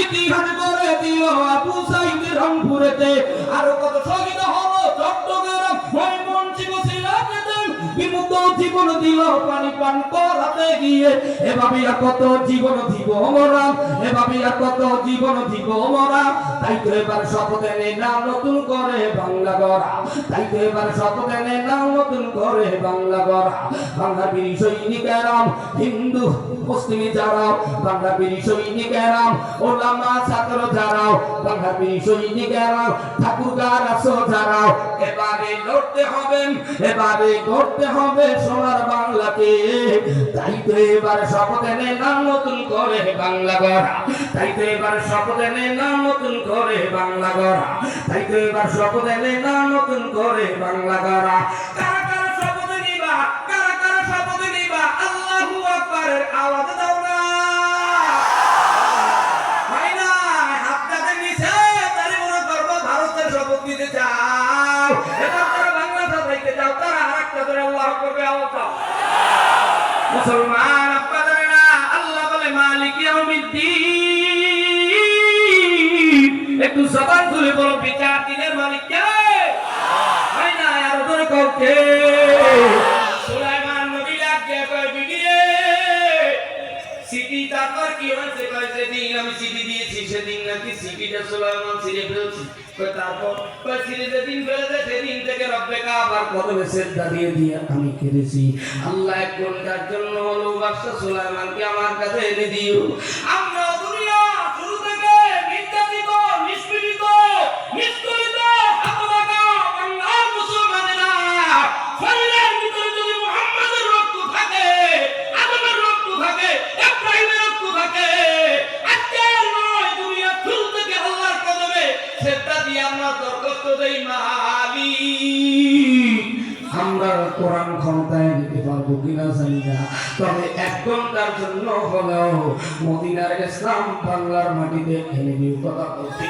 ইতিহাস করে দিল আবু সাইদ রংপুরেতে, আরো কত শহীদ হলো চট্টগ্রাম ময়মনসিংহ সিলেটেতে, বিমুক্ত জীবন দিল পানি পান করাতে গিয়ে। এভাবে আর কত জীবন দিব মোরা, এভাবে আর কত জীবন দিব মোরা। তাই তো এবার শপথ এনে না নতুন করে বাংলা গড়া, তাই তো এবার শপথ এনে না নতুন করে বাংলা গড়া। বাংলা বীর সৈনিকেরাম, হিন্দু মুসলিম যারাও, বাংলা বীর সৈনিকেরাম, ওলামা ছাত্র যারাও, বাংলা বীর সৈনিকেরাম, ঠাকুর গারাসো যারাও, এবারে লড়তে হবে, এবারে গড়তে হবে সোনার বাংলাকে। তাই তো এবার শপথ এনে না নতুন করে বাংলা গড়া, তাই তো এবার শপথ এনে না নতুন করে বাংলা গড়া, তাই তো এবার শপথ এনে না নতুন করে বাংলা গড়া। কারা কারা শপথ নিবা, কারা কারা শপথ নিবা, আল্লাহু আকবারের আওয়াজ দাও না। হয় না হাত কাঁধে নিচে তারে মনে করবো ভারতের শপথ নিতে চাও, এবার তারা বাংলা সাজাইতে চাও, তারা আরেকটা ধরে আল্লাহু আকবার আওয়াজ দাও। মুসলমান আপনাদের না আল্লাহ বলে মালিক ইয়াউমিদ্দিন, একটু জবান খুলে বলো বিচার দিনের মালিক কে? হয় না আরো ধরে কাউকে। সুলাইমান নবী ডাকে কয় বিবিয়ে সিটি তারপর কি হয়েছে? কয় যেদিন আমি সিটি দিয়েছি সেদিন নাকি সিটিটা সুলাইমান ছিঁড়ে ফেলছি। কয় তারপর? কয় ছিঁড়ে যেদিন ফেলেছে সেদিন থেকে রব্বে কাবার কদমে সেজদা দিয়ে দিয়ে আমি কেঁদেছি। আল্লাহ এক ঘন্টার জন্য হলো বাদশা সুলাইমানকে আমার কাছে এনে দিও। আমরা দুনিয়া শুরু থেকে নির্যাতিত, নিষ্পীড়িত, নিষ্কৃত, হতভাগা বাংলার মুসলমানেরা, শরীরের ভিতরে যদি মুহাম্মাদের রক্ত থাকে, আদমের রক্ত থাকে, ইব্রাহিমের রক্ত থাকে, আজকের নয় দুনিয়া শুরু থেকে আল্লাহর কদমে সেজদা দিয়ে আমরা দরখাস্ত দেই মালিক আমরা কোরআন ক্ষমতায় নিতে পারবো কিনা জানি না, তবে এক ঘন্টার জন্য হলেও মদিনার ইসলাম বাংলার মাটিতে এনে দিও। কথা বলছি।